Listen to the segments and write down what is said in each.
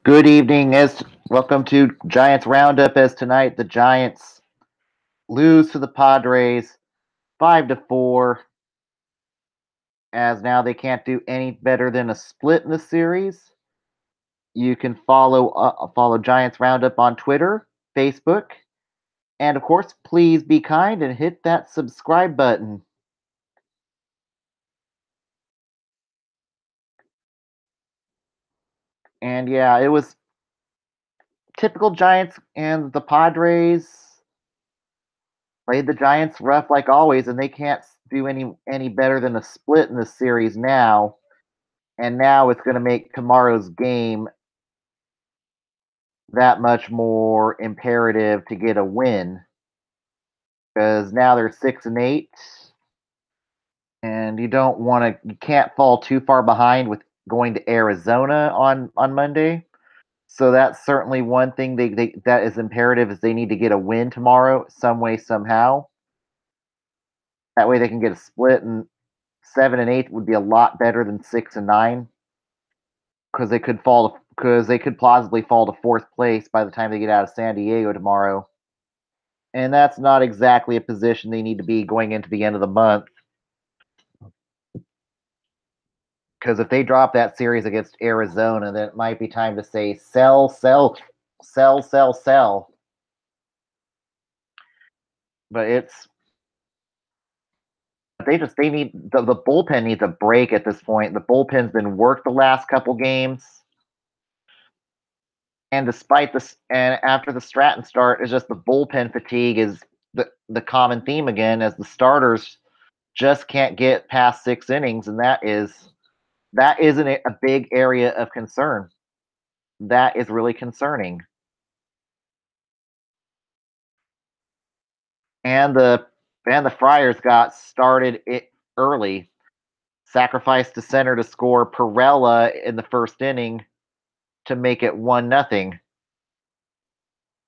Good evening. Welcome to Giants Roundup. As tonight the Giants lose to the Padres 5-4. As now they can't do any better than a split in the series. You can follow Giants Roundup on Twitter, Facebook, and of course, please be kind and hit that subscribe button. And yeah, it was typical Giants, and the Padres played the Giants rough like always, and they can't do any better than a split in the series now. And now it's going to make tomorrow's game that much more imperative to get a win because now they're 6-8, and you can't fall too far behind with going to Arizona on Monday. So that's certainly one thing that is imperative is they need to get a win tomorrow some way somehow. That way they can get a split, and 7-8 would be a lot better than 6-9 because they could plausibly fall to fourth place by the time they get out of San Diego tomorrow. And that's not exactly a position they need to be going into the end of the month. Because if they drop that series against Arizona, then it might be time to say sell, sell, sell, sell, sell. But they need the bullpen needs a break at this point. The bullpen's been worked the last couple games. And despite this, and after the Stratton start, it's just the bullpen fatigue is the common theme again, as the starters just can't get past 6 innings, and that isn't a big area of concern. That is really concerning. And the Friars got started early, sacrificed to center to score Perella in the first inning to make it 1-0.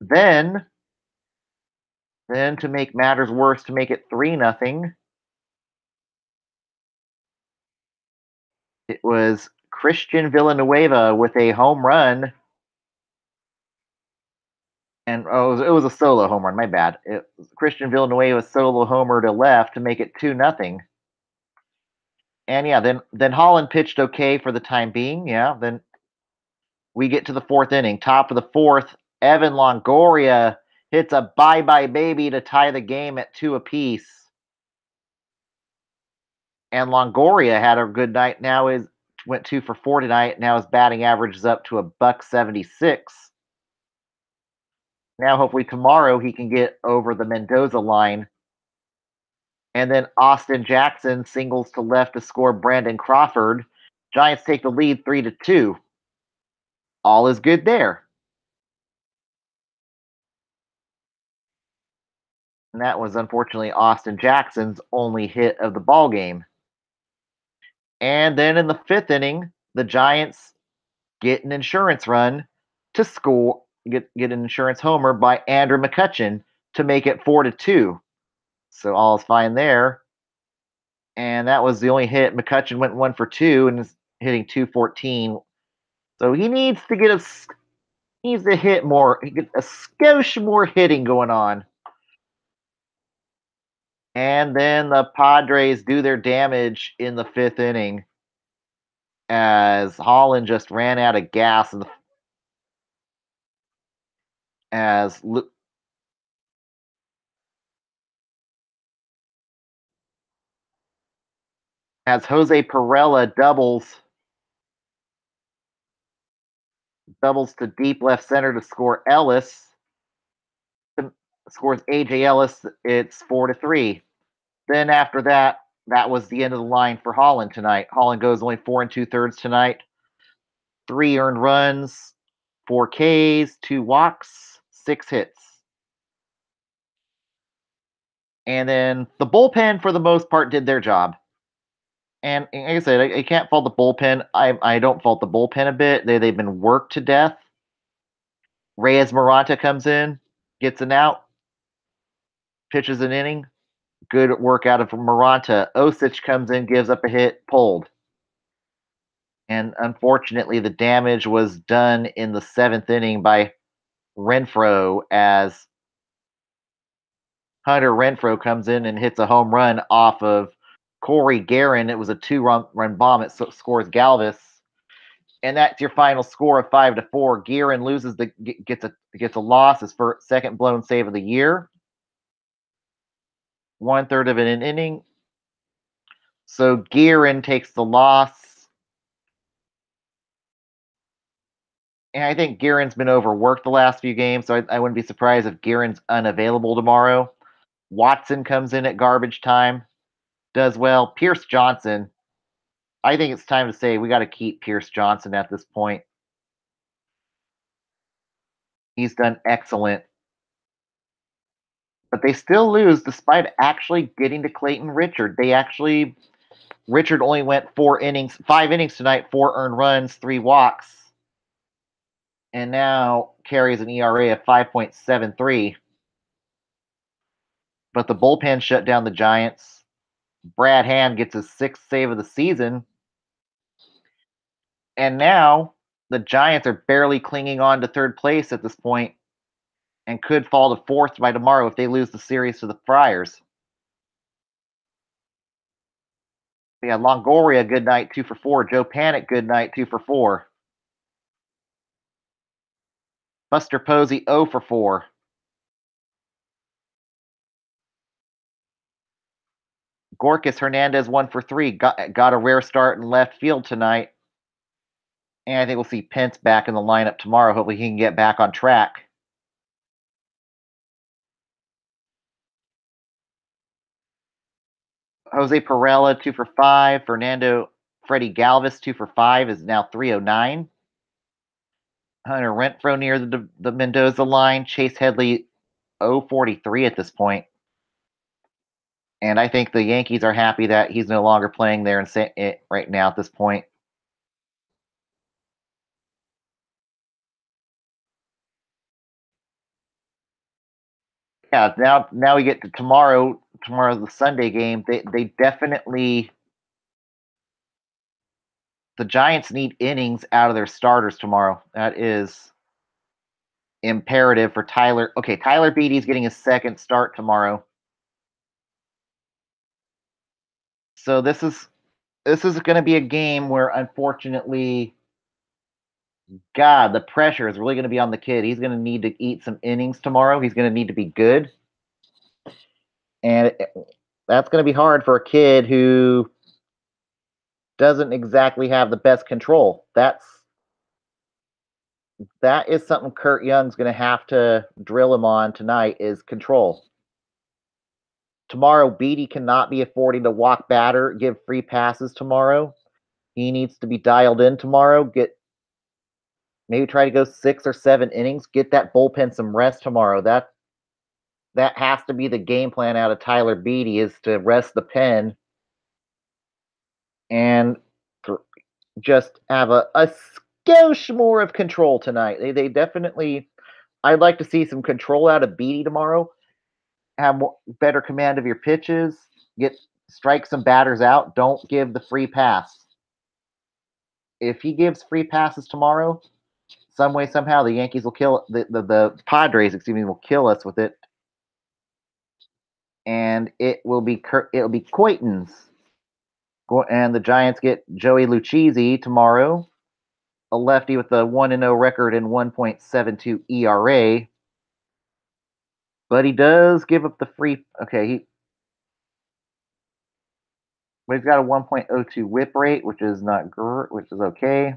Then to make matters worse, to make it 3-0, it was Christian Villanueva with a home run. And it was a solo home run. My bad. Christian Villanueva's solo homer to left to make it 2-0. And yeah, then Holland pitched okay for the time being. Yeah, then we get to the fourth inning. Top of the fourth, Evan Longoria hits a bye-bye baby to tie the game at 2 apiece. And Longoria had a good night. Went 2 for 4 tonight. Now his batting average is up to a .176. Now hopefully tomorrow he can get over the Mendoza line. And then Austin Jackson singles to left to score Brandon Crawford. Giants take the lead 3-2. All is good there. And that was unfortunately Austin Jackson's only hit of the ball game. And then in the fifth inning, the Giants get an insurance run to score, get an insurance homer by Andrew McCutchen to make it 4-2. So all is fine there. And that was the only hit. McCutchen went 1 for 2 and is hitting .214. So he needs to hit more, get a skosh more hitting going on. And then the Padres do their damage in the fifth inning as Holland just ran out of gas as Jose Perella doubles to deep left center to score Ellis. Scores AJ Ellis. It's 4-3. Then after that was the end of the line for Holland tonight. Holland goes only 4 2/3 tonight. 3 earned runs, 4 Ks, 2 walks, 6 hits. And then the bullpen, for the most part, did their job. And like I said, I can't fault the bullpen. I don't fault the bullpen a bit. They've been worked to death. Reyes Maranta comes in, gets an out, pitches an inning. Good work out of Maranta. Osich comes in, gives up a hit, pulled. And unfortunately, the damage was done in the seventh inning by Renfroe as Hunter Renfroe comes in and hits a home run off of Corey Guerin. It was a two-run bomb. It scores Galvis, and that's your final score of 5-4. Guerin loses gets a loss. His first second blown save of the year. 1/3 of an inning. So Guerin takes the loss. And I think Guerin's been overworked the last few games, so I wouldn't be surprised if Guerin's unavailable tomorrow. Watson comes in at garbage time, does well. Pierce Johnson, I think it's time to say we got to keep Pierce Johnson at this point. He's done excellent. But they still lose despite actually getting to Clayton Richard. Richard only went 5 innings tonight, 4 earned runs, 3 walks, and now carries an ERA of 5.73. But the bullpen shut down the Giants. Brad Hand gets his 6th save of the season. And now the Giants are barely clinging on to third place at this point and could fall to 4th by tomorrow if they lose the series to the Friars. We had Longoria, good night, 2 for 4. Joe Panic, good night, 2 for 4. Buster Posey, 0 for 4. Gorkis Hernandez, 1 for 3. Got a rare start in left field tonight. And I think we'll see Pence back in the lineup tomorrow. Hopefully he can get back on track. Jose Perella, 2 for 5. Freddie Galvis, 2 for 5, is now 309. Hunter Renfroe near the Mendoza line. Chase Headley, 0-43 at this point. And I think the Yankees are happy that he's no longer playing there right now at this point. Yeah, now we get to tomorrow. Tomorrow's the Sunday game. They definitely, the Giants need innings out of their starters tomorrow. That is imperative for Tyler. Okay, Tyler Beatty's getting his second start tomorrow. So this is going to be a game where, unfortunately, God, the pressure is really going to be on the kid. He's going to need to eat some innings tomorrow. He's going to need to be good, and that's going to be hard for a kid who doesn't exactly have the best control. That is something Kurt Young's going to have to drill him on tonight is control. Tomorrow, Beatty cannot be affording to walk batter, give free passes tomorrow. He needs to be dialed in tomorrow. Maybe try to go 6 or 7 innings. Get that bullpen some rest tomorrow. That has to be the game plan out of Tyler Beatty, is to rest the pen and just have a skosh more of control tonight. They definitely. I'd like to see some control out of Beatty tomorrow. Have better command of your pitches. Strike some batters out. Don't give the free pass. If he gives free passes tomorrow, some way somehow the Yankees will kill the Padres. Will kill us with it, and it'll be Coitons. And the Giants get Joey Lucchesi tomorrow, a lefty with a 1-0 record and 1.72 ERA. But he does give up the free. Okay, but he's got a 1.02 whip rate, which is which is okay.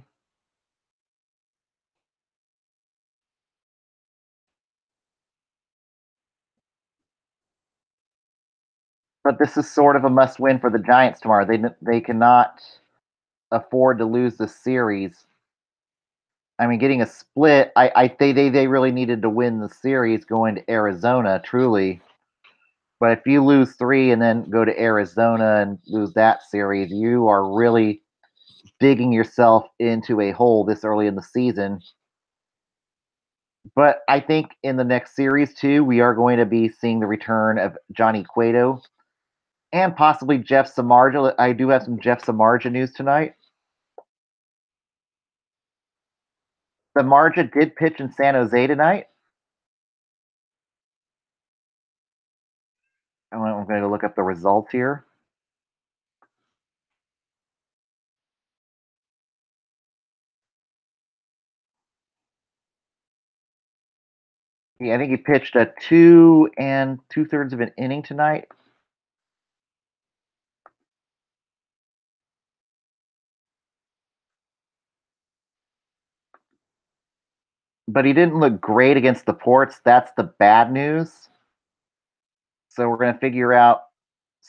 But this is sort of a must-win for the Giants tomorrow. They cannot afford to lose the series. I mean, getting a split, I think they really needed to win the series going to Arizona, truly. But if you lose 3 and then go to Arizona and lose that series, you are really digging yourself into a hole this early in the season. But I think in the next series, too, we are going to be seeing the return of Johnny Cueto and possibly Jeff Samardzija. I do have some Jeff Samardzija news tonight. Samardzija did pitch in San Jose tonight. I'm going to look up the results here. Yeah, I think he pitched a 2 2/3 of an inning tonight. But he didn't look great against the Ports. That's the bad news. So we're going to figure out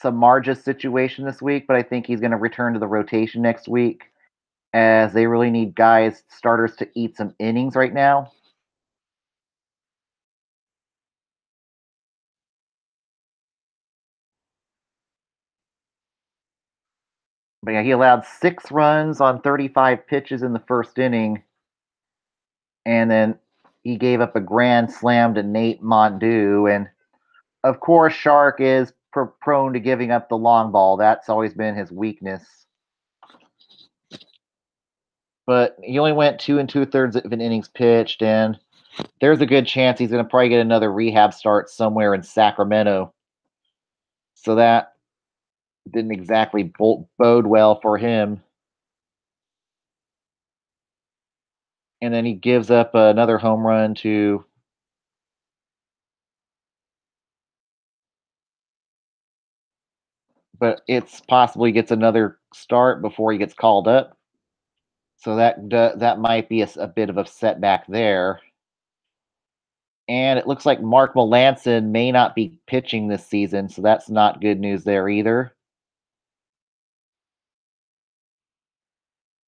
Samardzija's situation this week, but I think he's going to return to the rotation next week as they really need guys, starters, to eat some innings right now. But yeah, he allowed 6 runs on 35 pitches in the first inning, and then he gave up a grand slam to Nate Mondu. And of course, Shark is prone to giving up the long ball. That's always been his weakness. But he only went 2 2/3 of an innings pitched, and there's a good chance he's going to probably get another rehab start somewhere in Sacramento. So that didn't exactly bode well for him. And then he gives up another home run to but it's possible he gets another start before he gets called up. So that might be a bit of a setback there. And it looks like Mark Melanson may not be pitching this season, so that's not good news there either.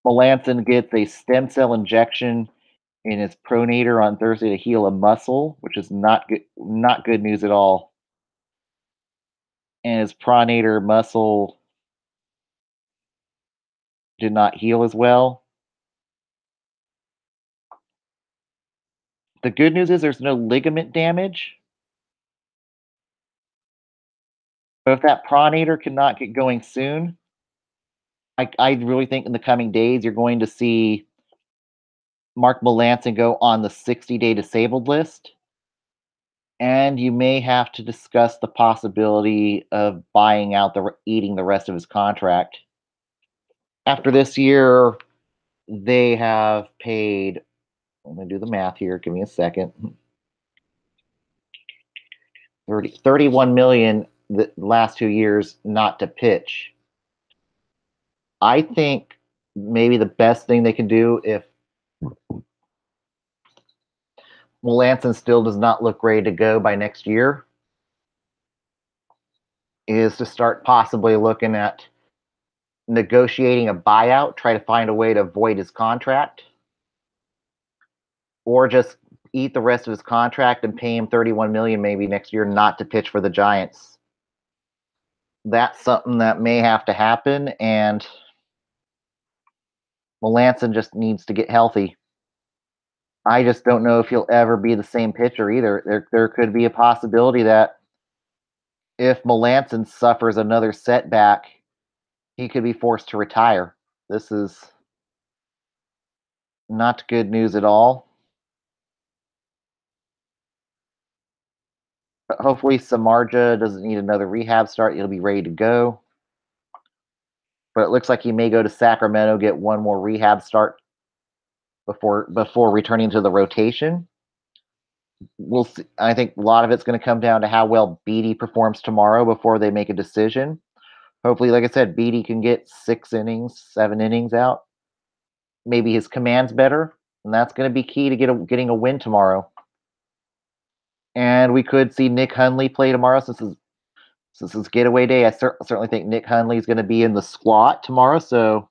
Melanson gets a stem cell injection in his pronator on Thursday to heal a muscle, which is not good news at all. And his pronator muscle did not heal as well. The good news is there's no ligament damage. But if that pronator cannot get going soon, I really think in the coming days you're going to see Mark Melanson go on the 60-day disabled list. And you may have to discuss the possibility of eating the rest of his contract. After this year, they have paid. I'm going to do the math here. Give me a second. 31 million the last 2 years not to pitch. I think maybe the best thing they can do if Melanson still does not look ready to go by next year is to start possibly looking at negotiating a buyout, try to find a way to avoid his contract, or just eat the rest of his contract and pay him 31 million maybe next year not to pitch for the Giants. That's something that may have to happen, and Melanson just needs to get healthy. I just don't know if he'll ever be the same pitcher either. There could be a possibility that if Melanson suffers another setback, he could be forced to retire. This is not good news at all. But hopefully, Samardzija doesn't need another rehab start. He'll be ready to go. But it looks like he may go to Sacramento, get one more rehab start before returning to the rotation. We'll see. I think a lot of it's going to come down to how well Beatty performs tomorrow before they make a decision. Hopefully, like I said, Beatty can get 6 innings, 7 innings out. Maybe his command's better, and that's going to be key to getting a win tomorrow. And we could see Nick Hundley play tomorrow since it's getaway day. I certainly think Nick Hundley is going to be in the squat tomorrow, so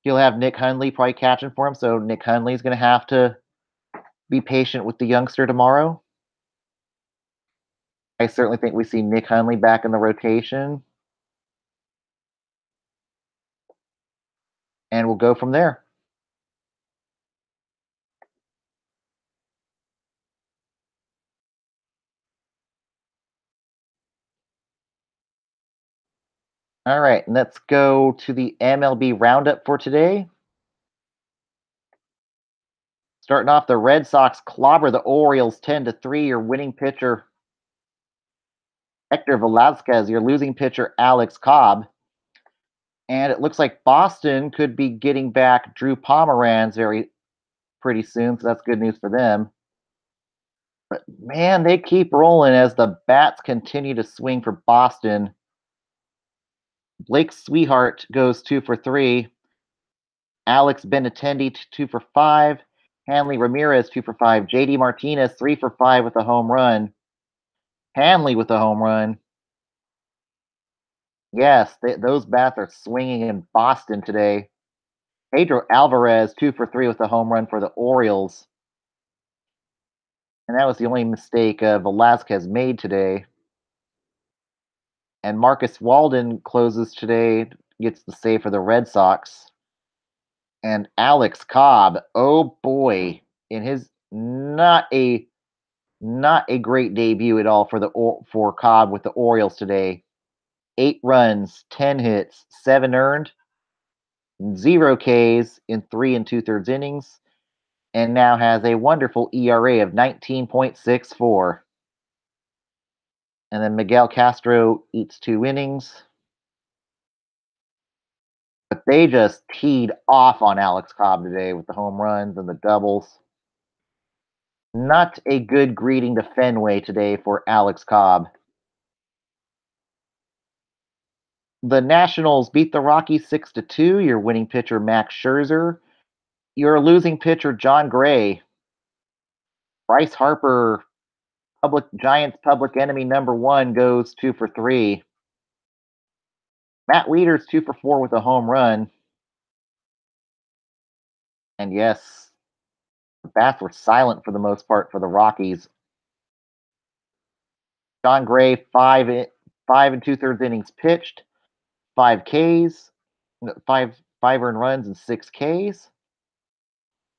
he'll have Nick Hundley probably catching for him. So Nick Hundley is going to have to be patient with the youngster tomorrow. I certainly think we see Nick Hundley back in the rotation, and we'll go from there. All right, let's go to the MLB Roundup for today. Starting off, the Red Sox clobber the Orioles 10-3. Your winning pitcher, Hector Velasquez. Your losing pitcher, Alex Cobb. And it looks like Boston could be getting back Drew Pomeranz pretty soon, so that's good news for them. But man, they keep rolling as the bats continue to swing for Boston. Blake Sweetheart goes 2-for-3. Alex Benintendi 2-for-5. Hanley Ramirez 2-for-5. JD Martinez 3-for-5 with a home run. Hanley with a home run. Yes, those bats are swinging in Boston today. Pedro Alvarez 2-for-3 with a home run for the Orioles. And that was the only mistake Velasquez made today. And Marcus Walden closes today, gets the save for the Red Sox. And Alex Cobb, oh boy, in his not a great debut at all for Cobb with the Orioles today. 8 runs, 10 hits, 7 earned, 0 Ks in 3 2/3 innings, and now has a wonderful ERA of 19.64. And then Miguel Castro eats 2 innings. But they just teed off on Alex Cobb today with the home runs and the doubles. Not a good greeting to Fenway today for Alex Cobb. The Nationals beat the Rockies 6-2. Your winning pitcher, Max Scherzer. Your losing pitcher, John Gray. Bryce Harper, Giants public enemy number 1, goes 2-for-3. Matt Wieters 2-for-4 with a home run. And yes, the bats were silent for the most part for the Rockies. John Gray, 5 2/3 innings pitched, 5 Ks, 5 earned runs and 6 Ks,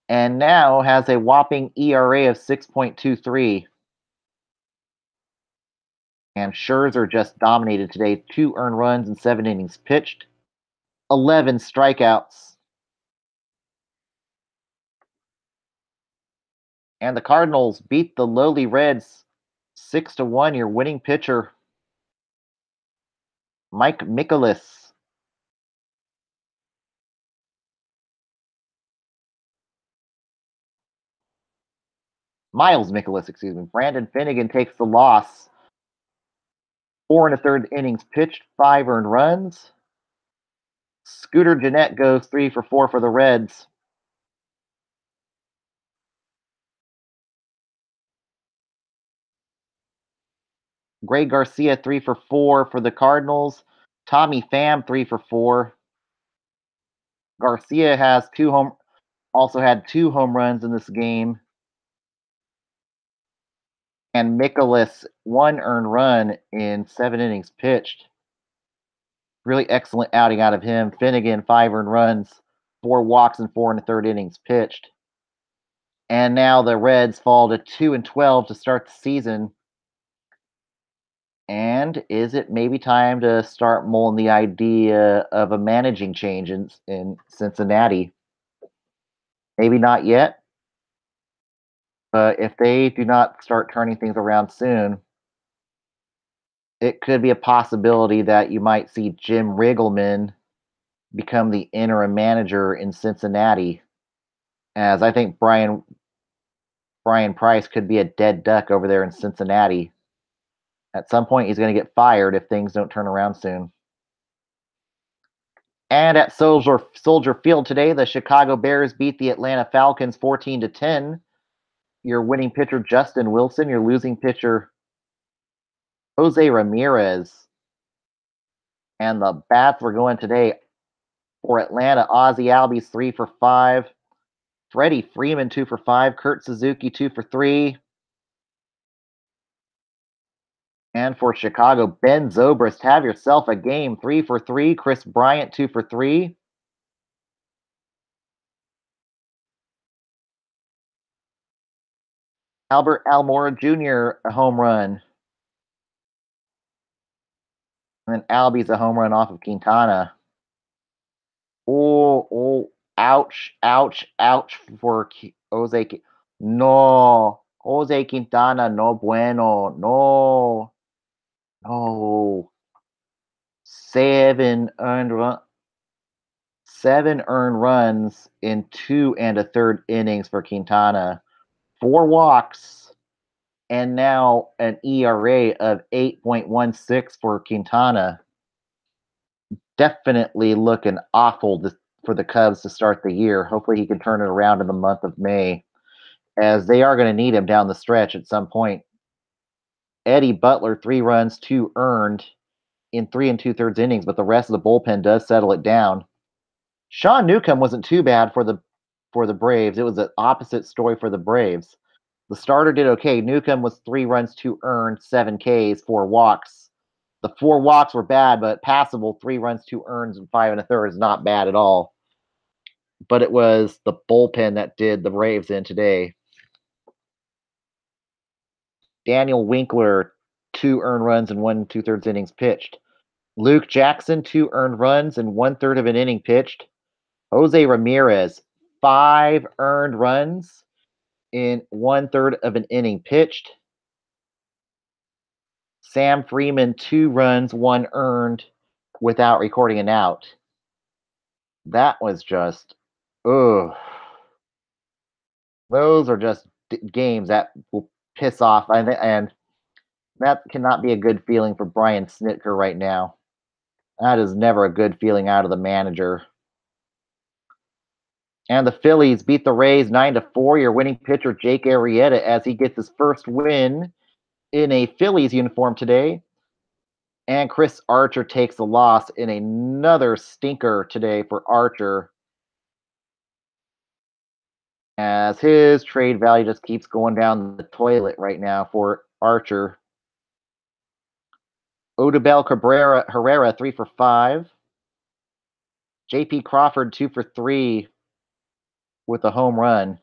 and now has a whopping ERA of 6.23. And Scherzer just dominated today. 2 earned runs and 7 innings pitched, 11 strikeouts. And the Cardinals beat the lowly Reds 6-1. Your winning pitcher, Mike Mikolas. Miles Mikolas, excuse me. Brandon Finnegan takes the loss. 4 1/3 innings pitched, 5 earned runs. Scooter Gennett goes 3-for-4 for the Reds. Greg Garcia 3-for-4 for the Cardinals. Tommy Pham 3-for-4. Garcia has also had 2 home runs in this game. And Mikolas 1 earned run in 7 innings pitched. Really excellent outing out of him. Finnegan 5 earned runs, 4 walks and 4 1/3 innings pitched. And now the Reds fall to 2-12 to start the season. And is it maybe time to start mulling the idea of a managing change in Cincinnati? Maybe not yet, but if they do not start turning things around soon, it could be a possibility that you might see Jim Riggleman become the interim manager in Cincinnati, as I think Brian Price could be a dead duck over there in Cincinnati. At some point, he's going to get fired if things don't turn around soon. And at Soldier Field today, the Chicago Bears beat the Atlanta Falcons 14-10. Your winning pitcher, Justin Wilson. Your losing pitcher, Jose Ramirez. And the bats were going today for Atlanta. Ozzie Albies 3-for-5. Freddie Freeman 2-for-5. Kurt Suzuki 2-for-3. And for Chicago, Ben Zobrist, have yourself a game. 3-for-3. Chris Bryant 2-for-3. Albert Almora Jr. a home run. And then Albies a home run off of Quintana. Oh, ouch for Jose, no, Jose Quintana, no bueno, no, no. Seven earned run, 7 earned runs in 2 1/3 innings for Quintana, 4 walks, and now an ERA of 8.16 for Quintana. Definitely looking awful for the Cubs to start the year. Hopefully, he can turn it around in the month of May, as they are going to need him down the stretch at some point. Eddie Butler, 3 runs, 2 earned in 3 2/3 innings, but the rest of the bullpen does settle it down. Sean Newcomb wasn't too bad for the Braves. It was an opposite story for the Braves. The starter did okay. Newcomb was 3 runs, 2 earned, 7 Ks, 4 walks. The 4 walks were bad, but passable. 3 runs, 2 earned, and 5 1/3 is not bad at all. But it was the bullpen that did the Braves in today. Daniel Winkler, 2 earned runs in 1 2/3 innings pitched. Luke Jackson, 2 earned runs in 1/3 of an inning pitched. Jose Ramirez, 5 earned runs in 1/3 of an inning pitched. Sam Freeman, 2 runs, 1 earned without recording an out. That was just, ugh. Those are just games that will piss off, and that cannot be a good feeling for Brian Snitker right now. That is never a good feeling out of the manager. And the Phillies beat the Rays 9-4. Your winning pitcher, Jake Arrieta, as he gets his first win in a Phillies uniform today. And Chris Archer takes the loss in another stinker today for Archer, as his trade value just keeps going down the toilet right now for Archer. Odubel Herrera, 3 for 5. J.P. Crawford, 2 for 3 with a home run.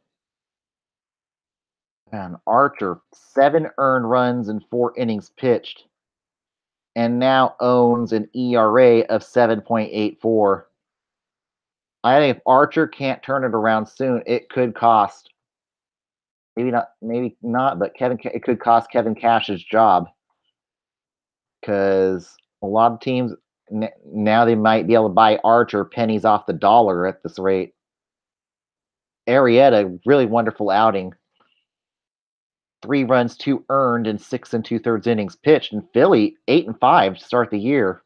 And Archer, 7 earned runs in 4 innings pitched, and now owns an ERA of 7.84. I think if Archer can't turn it around soon, it could cost, maybe not, but it could cost Kevin Cash's job, because a lot of teams now they might be able to buy Archer pennies off the dollar at this rate. Arrieta, really wonderful outing. 3 runs, 2 earned in 6 2/3 innings pitched. And Philly, 8-5 to start the year.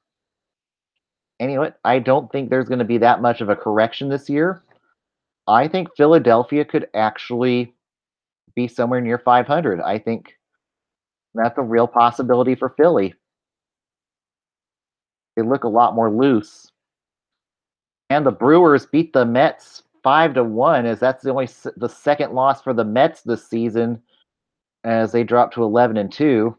And you know what? I don't think there's going to be that much of a correction this year. I think Philadelphia could actually be somewhere near 500. I think that's a real possibility for Philly. They look a lot more loose. And the Brewers beat the Mets 5-1, as that's the second loss for the Mets this season, as they dropped to 11-2.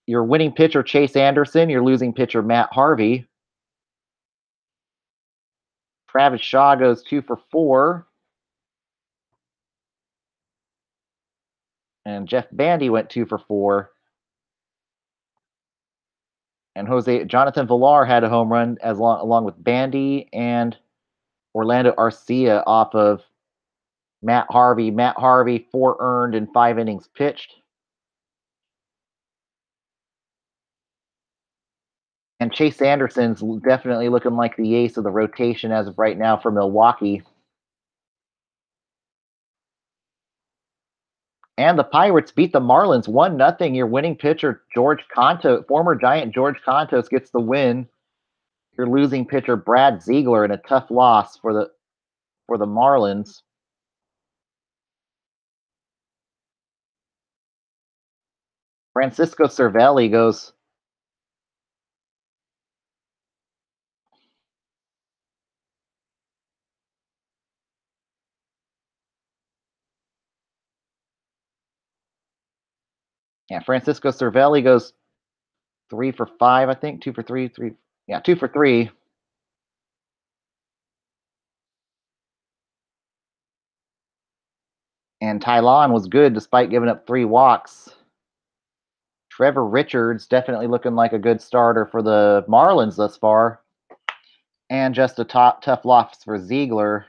Your winning pitcher, Chase Anderson. Your losing pitcher, Matt Harvey. Travis Shaw goes 2 for 4. And Jeff Bandy went 2 for 4. And Jonathan Villar had a home run along with Bandy and Orlando Arcia off of Matt Harvey. Matt Harvey, 4 earned in 5 innings pitched. And Chase Anderson's definitely looking like the ace of the rotation as of right now for Milwaukee. And the Pirates beat the Marlins 1-0. Your winning pitcher, former Giant George Contos, gets the win. Your losing pitcher, Brad Ziegler, in a tough loss for the Marlins. Francisco Cervelli goes. Yeah, Francisco Cervelli goes 3 for 5, I think. 2 for 3. 2 for 3. And Tylon was good despite giving up 3 walks. Trevor Richards definitely looking like a good starter for the Marlins thus far. And just a tough loss for Ziegler,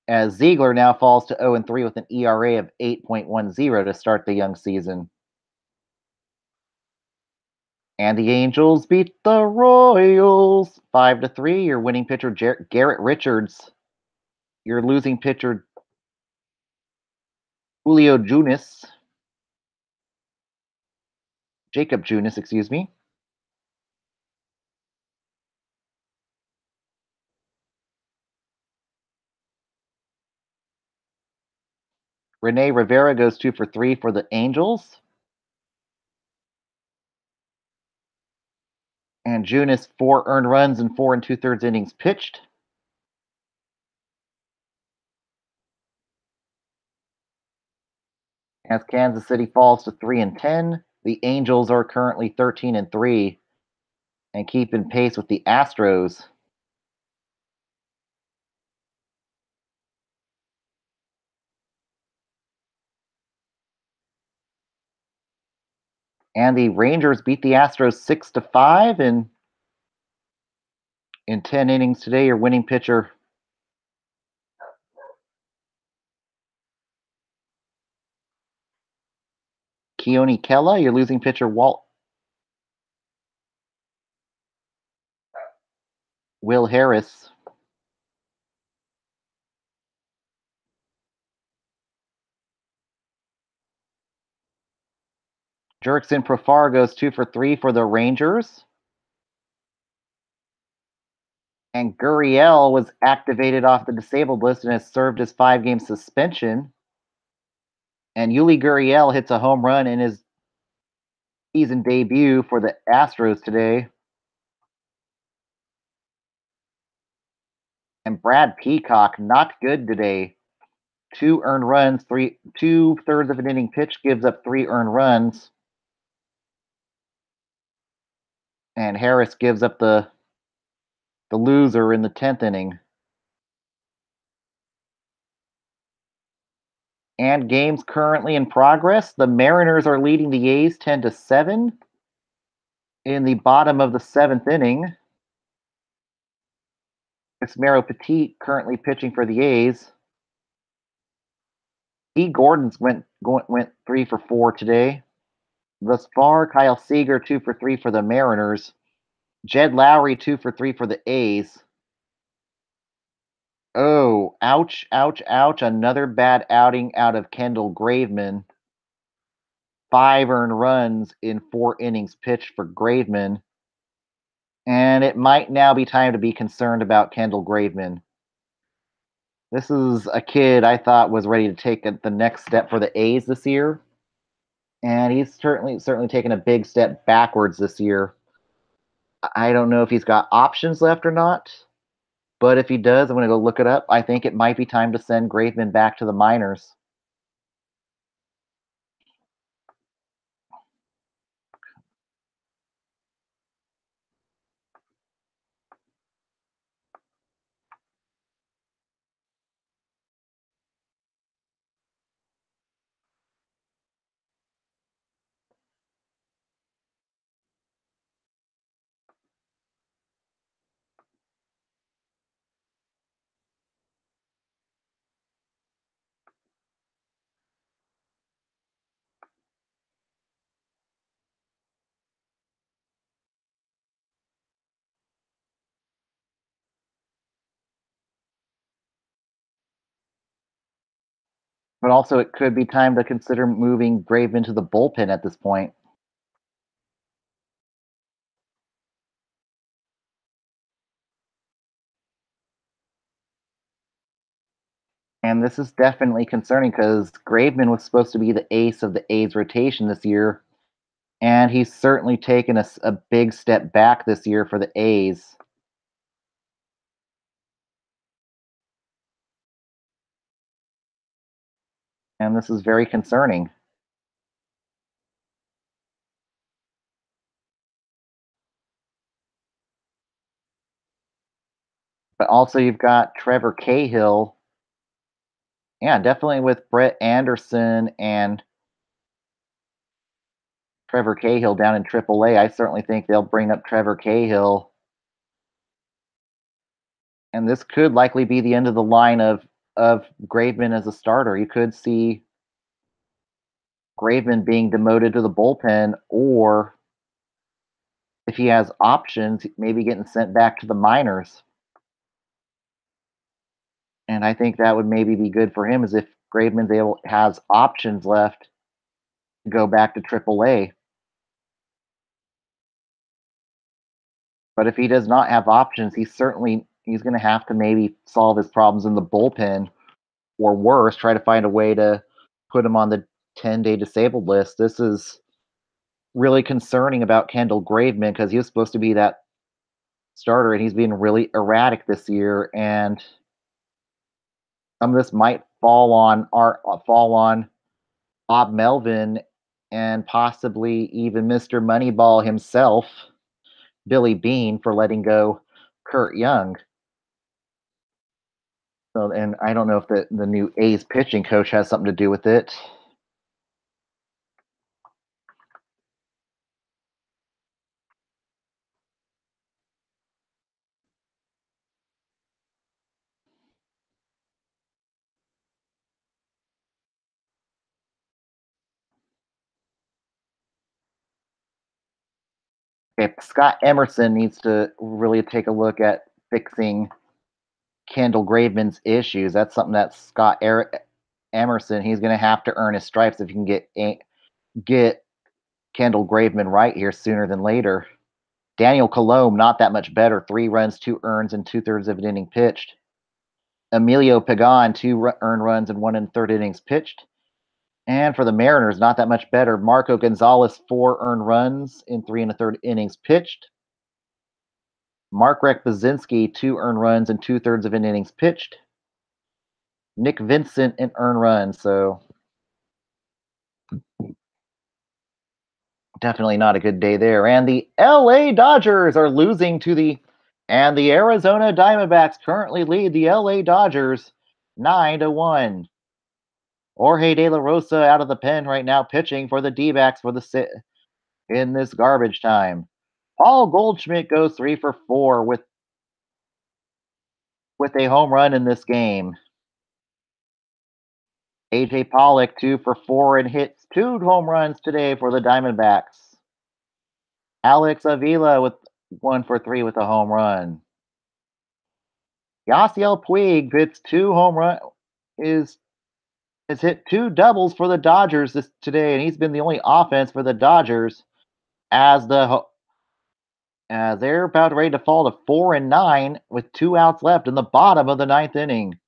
as Ziegler now falls to 0-3 with an ERA of 8.10 to start the young season. And the Angels beat the Royals 5-3. Your winning pitcher, Garrett Richards. Your losing pitcher, Julio Junis. Jacob Junis, excuse me. Rene Rivera goes 2 for 3 for the Angels. And Junis, 4 earned runs and 4 2/3 innings pitched. As Kansas City falls to 3-10, the Angels are currently 13-3 and keeping pace with the Astros. And the Rangers beat the Astros 6-5 in 10 innings today. Your winning pitcher, Keone Kela. Your losing pitcher, Will Harris. Jurickson Profar goes 2 for 3 for the Rangers. And Gurriel was activated off the disabled list and has served his 5-game suspension. And Yuli Gurriel hits a home run in his season debut for the Astros today. And Brad Peacock, not good today. 2 earned runs, 2/3 of an inning pitch gives up 3 earned runs. And Harris gives up the loser in the 10th inning. And games currently in progress. The Mariners are leading the A's 10-7 in the bottom of the 7th inning. Esmero Petit currently pitching for the A's. E. Gordon's went 3 for 4 today. Thus far, Kyle Seager 2 for 3 for the Mariners. Jed Lowry 2 for 3 for the A's. Oh, ouch, ouch, ouch. Another bad outing out of Kendall Graveman. 5 earned runs in 4 innings pitched for Graveman. And it might now be time to be concerned about Kendall Graveman. This is a kid I thought was ready to take the next step for the A's this year. And he's certainly taken a big step backwards this year. I don't know if he's got options left or not. But if he does, I'm going to go look it up. I think it might be time to send Graveman back to the minors. But also, it could be time to consider moving Graveman to the bullpen at this point. And this is definitely concerning because Graveman was supposed to be the ace of the A's rotation this year. And he's certainly taken a big step back this year for the A's. And this is very concerning. But also, you've got Trevor Cahill. Yeah, definitely with Brett Anderson and Trevor Cahill down in AAA. I certainly think they'll bring up Trevor Cahill. And this could likely be the end of the line of of Graveman as a starter. You could see Graveman being demoted to the bullpen, or if he has options, maybe getting sent back to the minors. And I think that would maybe be good for him, is if Graveman's has options left to go back to AAA. But if he does not have options, he's going to have to maybe solve his problems in the bullpen, or worse, try to find a way to put him on the 10-day disabled list. This is really concerning about Kendall Graveman, because he was supposed to be that starter, and he's been really erratic this year. And some of this might fall on Bob Melvin, and possibly even Mr. Moneyball himself, Billy Beane, for letting go Kurt Young. So, and I don't know if the new A's pitching coach has something to do with it. Okay, Scott Emerson needs to really take a look at fixing Kendall Graveman's issues. That's something that Emerson, he's going to have to earn his stripes if he can get Kendall Graveman right here sooner than later. Daniel Colomb, not that much better. 3 runs, 2 earns, and 2/3 of an inning pitched. Emilio Pagan, 2 earned runs and 1 1/3 innings pitched. And for the Mariners, not that much better. Marco Gonzalez, 4 earned runs in 3 1/3 innings pitched. Mark Rekbazinski, 2 earned runs and 2/3 of an innings pitched. Nick Vincent, an earned run. So definitely not a good day there. And the LA Dodgers are losing to the Arizona Diamondbacks currently lead the LA Dodgers 9-1. Jorge De La Rosa out of the pen right now, pitching for the D-backs in this garbage time. Paul Goldschmidt goes 3 for 4 with a home run in this game. AJ Pollock 2 for 4 and hits 2 home runs today for the Diamondbacks. Alex Avila with 1 for 3 with a home run. Yasiel Puig hits 2 home run has hit 2 doubles for the Dodgers today, and he's been the only offense for the Dodgers as they're about ready to fall to 4-9 with 2 outs left in the bottom of the 9th inning.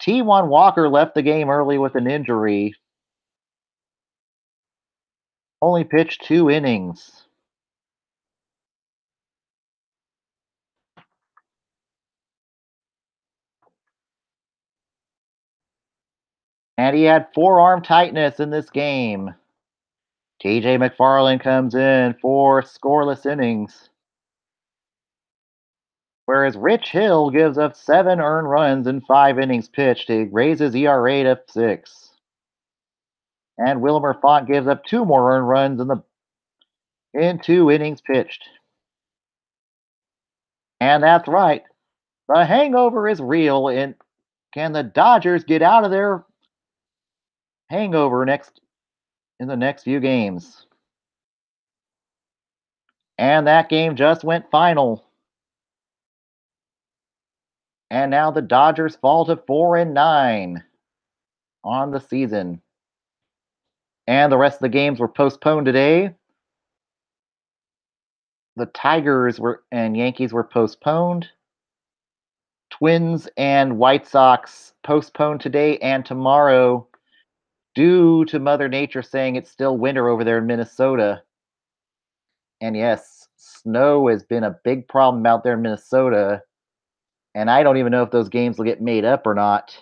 T1 Walker left the game early with an injury. Only pitched 2 innings. And he had forearm tightness in this game. TJ McFarland comes in for scoreless innings. Whereas Rich Hill gives up 7 earned runs in 5 innings pitched to raise his ERA to 6. And Wilmer Font gives up 2 more earned runs in 2 innings pitched. And that's right. The hangover is real, and can the Dodgers get out of their hangover in the next few games? And that game just went final. And now the Dodgers fall to 4-9 on the season. And the rest of the games were postponed today. The Tigers and Yankees were postponed. Twins and White Sox postponed today and tomorrow due to Mother Nature saying it's still winter over there in Minnesota. And yes, snow has been a big problem out there in Minnesota. And I don't even know if those games will get made up or not.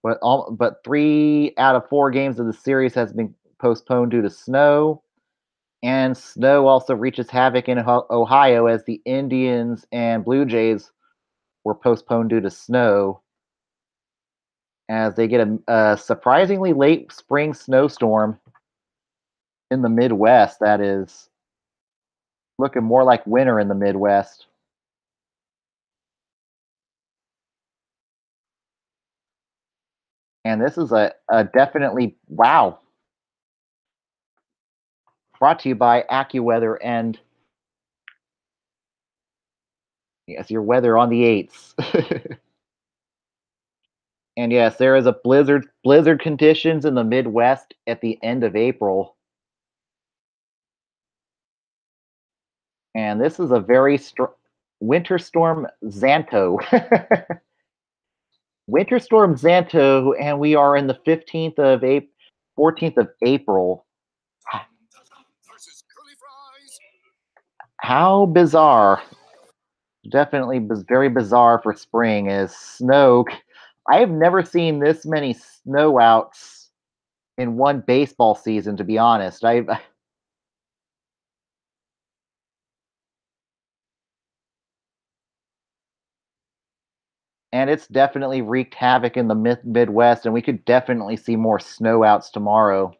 But 3 out of 4 games of the series has been postponed due to snow. And snow also reaches havoc in Ohio, as the Indians and Blue Jays were postponed due to snow, as they get a surprisingly late spring snowstorm in the Midwest that is looking more like winter in the Midwest. And this is a definitely wow. Brought to you by AccuWeather and yes, your weather on the eights. And yes, there is a blizzard conditions in the Midwest at the end of April. And this is a very winter storm Xanto. Winter storm Xanto, and we are in the 15th of April, 14th of April. How bizarre. Definitely very bizarre for spring is snow. I have never seen this many snow outs in one baseball season, to be honest. I and it's definitely wreaked havoc in the Midwest, and we could definitely see more snow outs tomorrow.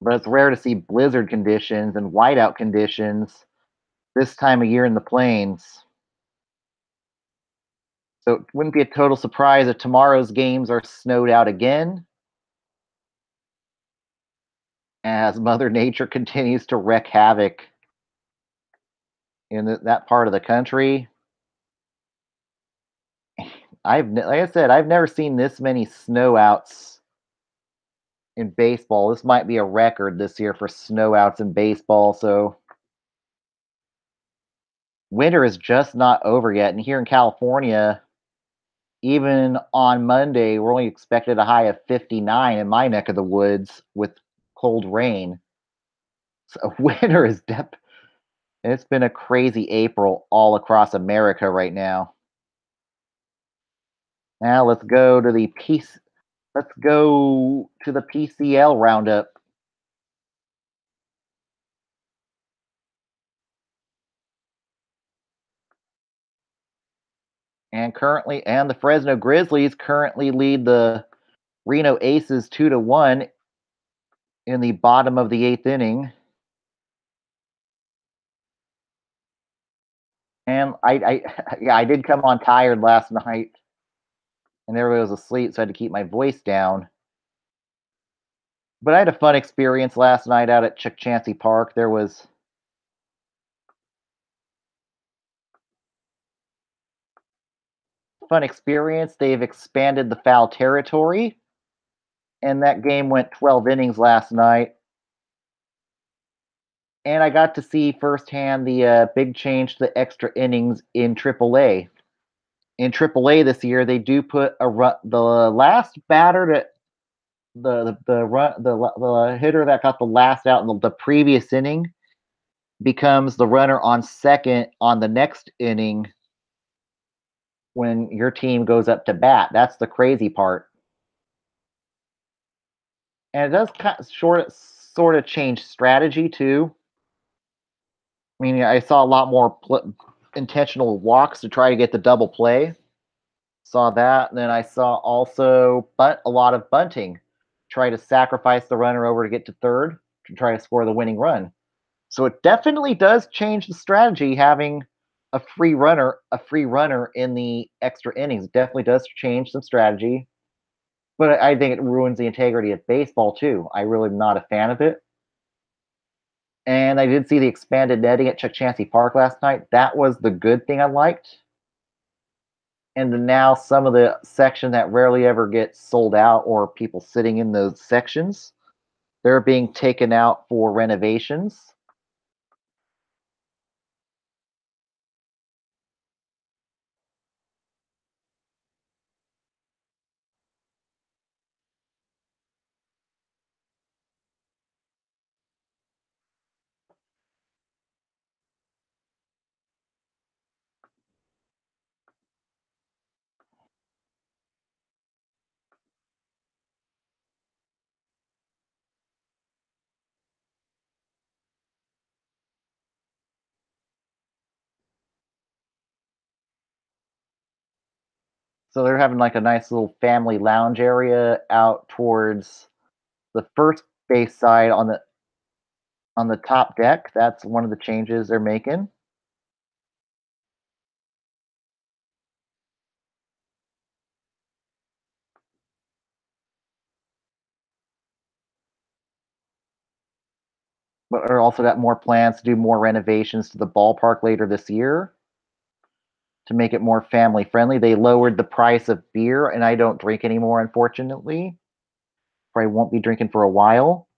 But it's rare to see blizzard conditions and whiteout conditions this time of year in the plains. So it wouldn't be a total surprise if tomorrow's games are snowed out again as Mother Nature continues to wreak havoc in that part of the country. Like I said, I've never seen this many snow outs in baseball. This might be a record this year for snow outs in baseball. So winter is just not over yet. And here in California, even on Monday, we're only expected a high of 59 in my neck of the woods with cold rain. So winter is it's been a crazy April all across America right now. Now let's go to the PCL roundup. And the Fresno Grizzlies currently lead the Reno Aces 2-1 in the bottom of the eighth inning. And yeah, I did come on tired last night, and everybody was asleep, so I had to keep my voice down. But I had a fun experience last night out at Chancey Park. There was fun experience. They've expanded the foul territory, and that game went 12 innings last night. And I got to see firsthand the big change to the extra innings in AAA. In AAA this year, they do put the last batter to the hitter that got the last out in the previous inning becomes the runner on second on the next inning when your team goes up to bat. That's the crazy part, and it does kind of sort of change strategy too. I mean, I saw a lot more intentional walks to try to get the double play. Saw that, and then I saw also a lot of bunting, try to sacrifice the runner over to get to third to try to score the winning run. So it definitely does change the strategy having a free runner in the extra innings. It definitely does change some strategy, but I think it ruins the integrity of baseball too. I really am not a fan of it. And I did see the expanded netting at Chancey Park last night. That was the good thing I liked. And then now some of the section that rarely ever gets sold out or people sitting in those sections, they're being taken out for renovations. So they're having like a nice little family lounge area out towards the first base side on the on the top deck. That's one of the changes they're making. But they're also got more plans to do more renovations to the ballpark later this year to make it more family friendly. They lowered the price of beer, and I don't drink anymore, unfortunately. Probably won't be drinking for a while.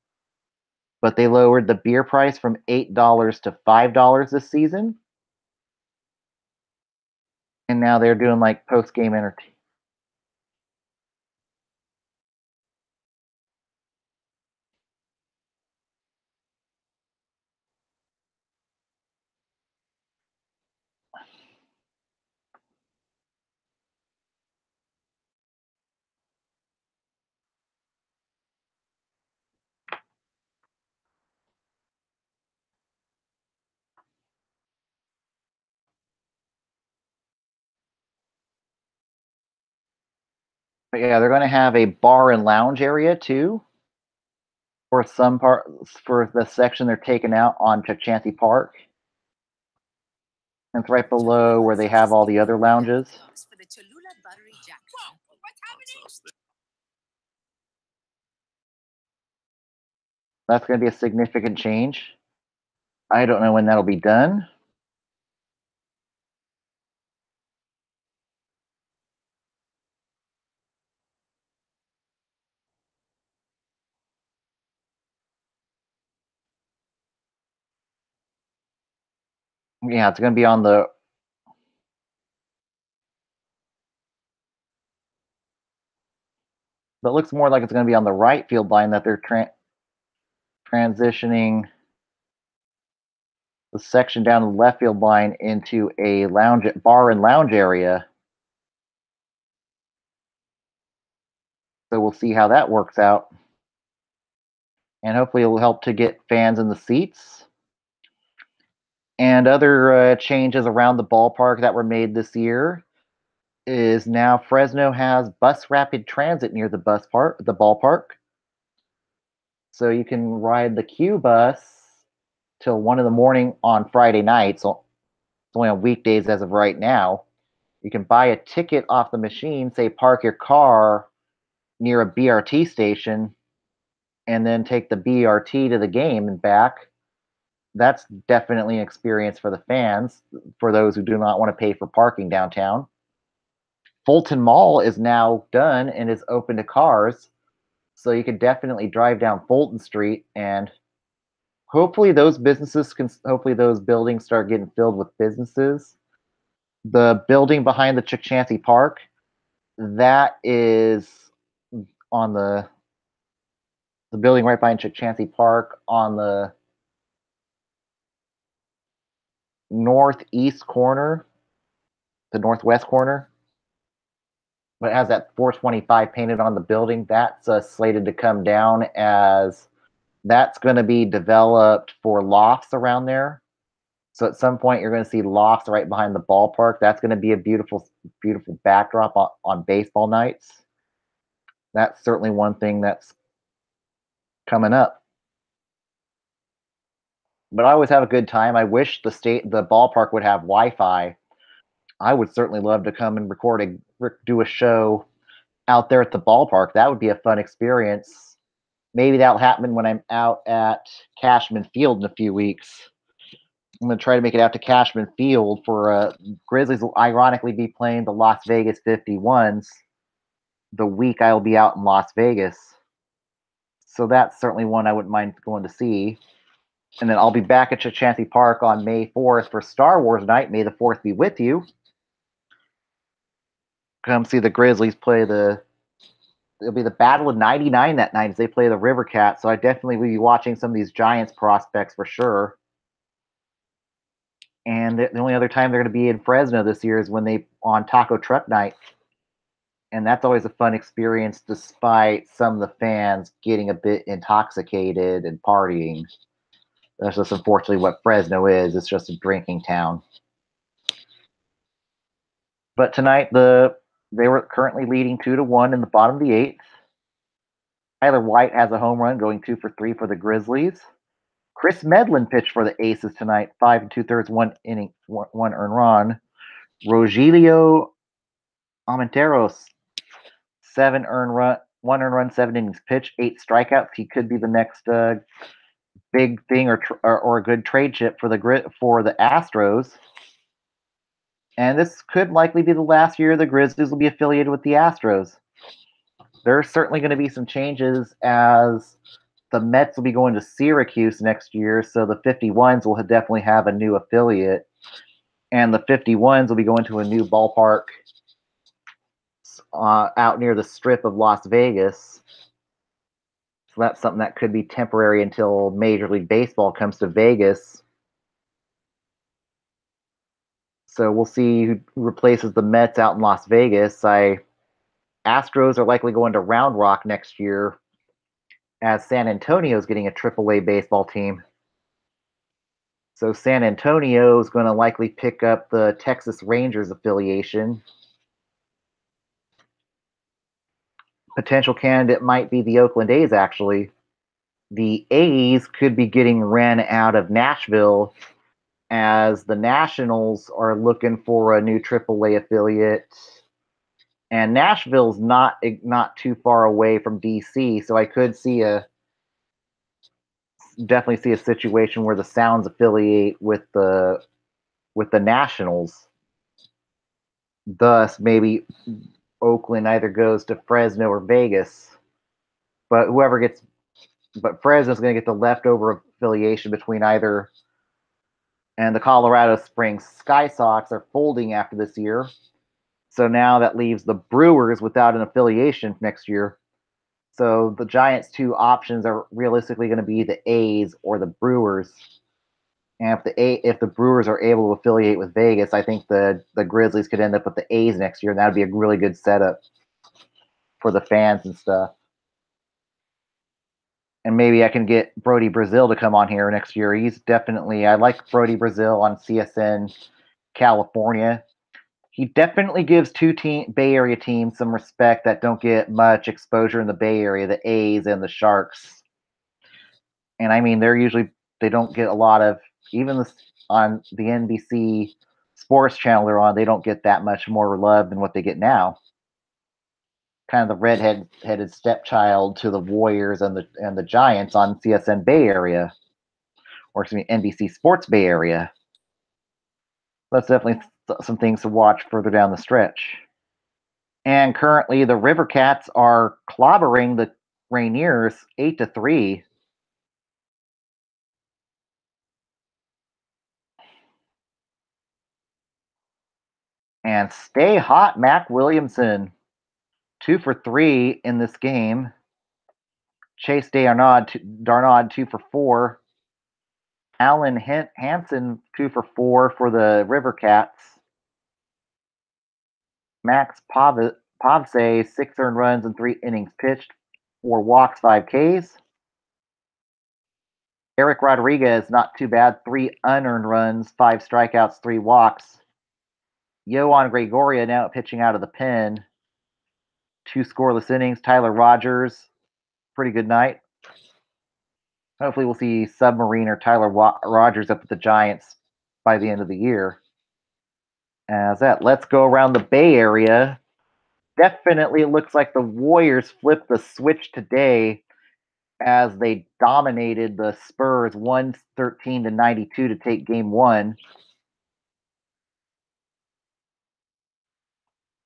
But they lowered the beer price from $8 to $5 this season. And now they're doing like post game entertainment. But yeah, they're going to have a bar and lounge area too for some part for the section they're taking out on Chancey Park. And it's right below where they have all the other lounges. That's going to be a significant change. I don't know when that'll be done. Yeah, it's going to be on the. But it looks more like it's going to be on the right field line that they're transitioning the section down the left field line into a bar and lounge area. So we'll see how that works out. And hopefully it will help to get fans in the seats. And other changes around the ballpark that were made this year is now Fresno has bus rapid transit near the ballpark. So you can ride the Q bus till 1 in the morning on Friday nights. So it's only on weekdays as of right now. You can buy a ticket off the machine, say park your car near a BRT station, and then take the BRT to the game and back. That's definitely an experience for the fans, for those who do not want to pay for parking downtown. Fulton Mall is now done and is open to cars, so you could definitely drive down Fulton Street, and hopefully those buildings start getting filled with businesses. The building behind the Chancey Park, that is on the building right behind Chancey Park on the northeast corner, the northwest corner. But it has that 425 painted on the building. That's slated to come down as that's going to be developed for lofts around there. So at some point, you're going to see lofts right behind the ballpark. That's going to be a beautiful, beautiful backdrop on baseball nights. That's certainly one thing that's coming up. But I always have a good time. I wish the ballpark would have Wi-Fi. I would certainly love to come and do a show out there at the ballpark. That would be a fun experience. Maybe that'll happen when I'm out at Cashman Field in a few weeks. I'm going to try to make it out to Cashman Field for Grizzlies will ironically be playing the Las Vegas 51s the week I'll be out in Las Vegas. So that's certainly one I wouldn't mind going to see. And then I'll be back at Chancey Park on May 4th for Star Wars night. May the 4th be with you. Come see the Grizzlies play it'll be the Battle of 99 that night as they play the River Cats. So I definitely will be watching some of these Giants prospects for sure. And the only other time they're going to be in Fresno this year is when they on Taco Truck Night. And that's always a fun experience despite some of the fans getting a bit intoxicated and partying. That's just unfortunately what Fresno is. It's just a drinking town. But tonight they were currently leading 2-1 in the bottom of the eighth. Tyler White has a home run, going 2 for 3 for the Grizzlies. Chris Medlin pitched for the Aces tonight, 5 2/3, 1 inning, one earned run. Rogelio Armenteros, 1 earned run, 7 innings pitched, 8 strikeouts. He could be the next big thing or a good trade chip for the Astros. And this could likely be the last year the Grizzlies will be affiliated with the Astros. There's certainly going to be some changes as the Mets will be going to Syracuse next year, so the 51s will definitely have a new affiliate. And the 51s will be going to a new ballpark out near the strip of Las Vegas. So that's something that could be temporary until Major League Baseball comes to Vegas. So we'll see who replaces the Mets out in Las Vegas. Astros are likely going to Round Rock next year, as San Antonio is getting a AAA baseball team. So San Antonio is going to likely pick up the Texas Rangers affiliation. Potential candidate might be the Oakland A's, actually. The A's could be getting ran out of Nashville, as the Nationals are looking for a new AAA affiliate. And Nashville's not too far away from DC, so I could definitely see a situation where the Sounds affiliate with the Nationals. Thus, maybe Oakland either goes to Fresno or Vegas. But Fresno's going to get the leftover affiliation between either. And the Colorado Springs Sky Sox are folding after this year. So now that leaves the Brewers without an affiliation next year. So the Giants' two options are realistically going to be the A's or the Brewers. And if the Brewers are able to affiliate with Vegas, I think the Grizzlies could end up with the A's next year, and that would be a really good setup for the fans and stuff. And maybe I can get Brody Brazil to come on here next year. I like Brody Brazil on CSN California. He definitely gives two Bay Area teams some respect that don't get much exposure in the Bay Area, the A's and the Sharks. And I mean, they don't get a lot of, even on the NBC sports channel they're on, they don't get that much more love than what they get now. Kind of the redheaded stepchild to the Warriors and the Giants on CSN Bay Area, or excuse me, NBC Sports Bay Area. That's definitely some things to watch further down the stretch. And currently, the River Cats are clobbering the Rainiers 8-3. And stay hot, Mac Williamson, 2 for 3 in this game. Chase Darnaud 2 for 4. Alan Hansen 2 for 4 for the River Cats. Max Pavse 6 earned runs and 3 innings pitched, 4 walks, 5 Ks. Eric Rodriguez, not too bad, 3 unearned runs, 5 strikeouts, 3 walks. Yohan Gregoria now pitching out of the pen, 2 scoreless innings. Tyler Rogers, pretty good night. Hopefully we'll see Submarine or Tyler Rogers up with the Giants by the end of the year. Let's go around the Bay Area. Definitely it looks like the Warriors flipped the switch today as they dominated the Spurs 113-92 to take game 1.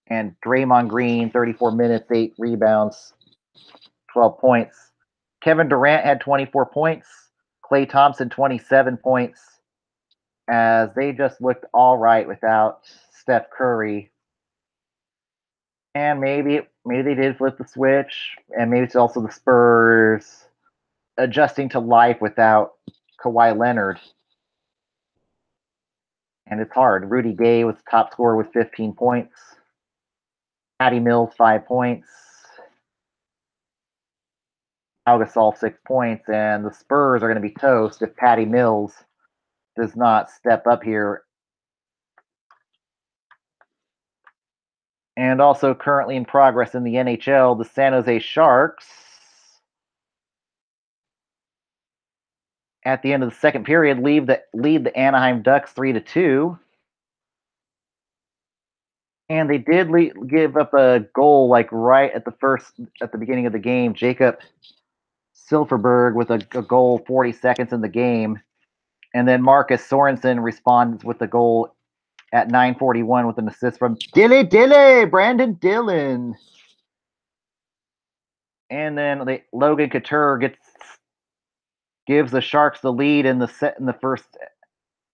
And Draymond Green, 34 minutes, 8 rebounds, 12 points. Kevin Durant had 24 points. Klay Thompson, 27 points, as they just looked all right without Steph Curry. And maybe they did flip the switch, and maybe it's also the Spurs adjusting to life without Kawhi Leonard. And it's hard. Rudy Gay was top scorer with 15 points. Patty Mills, 5 points. Pau Gasol, 6 points. And the Spurs are going to be toast if Patty Mills does not step up here. And also currently in progress in the NHL, the San Jose Sharks at the end of the second period, lead the Anaheim Ducks 3-2. And they did give up a goal like right at the beginning of the game. Jacob Silverberg with a goal 40 seconds in the game. And then Marcus Sorensen responds with the goal at 9:41 with an assist from Brandon Dillon. And then Logan Couture gives the Sharks the lead in the first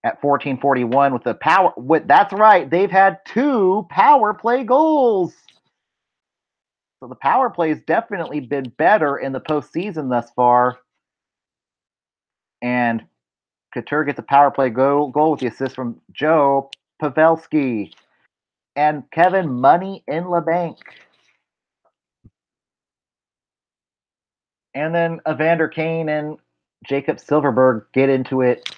at 14:41 with the power. That's right, they've had 2 power play goals. So the power play has definitely been better in the postseason thus far. And Couture gets a power play goal with the assist from Joe Pavelski and Kevin Money in LeBanc. And then Evander Kane and Jacob Silverberg get into it,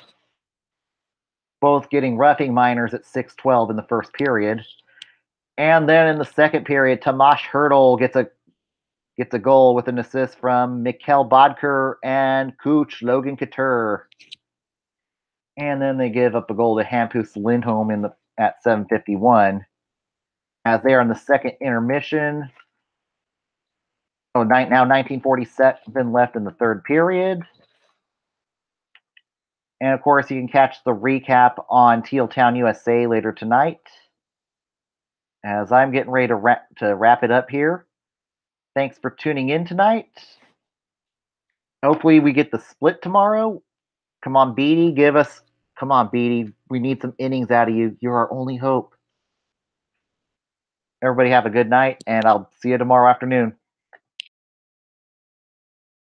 both getting roughing minors at 6:12 in the first period. And then in the second period, Tomas Hertl gets a goal with an assist from Mikkel Bodker and Cooch Logan Couture. And then they give up a goal to Hampus Lindholm at 7:51. As they are in the second intermission. Now 1947 left in the third period. And of course, you can catch the recap on Teal Town USA later tonight. As I'm getting ready to wrap it up here. Thanks for tuning in tonight. Hopefully we get the split tomorrow. Come on, Beatty, come on, Beatty. We need some innings out of you. You're our only hope. Everybody have a good night, and I'll see you tomorrow afternoon.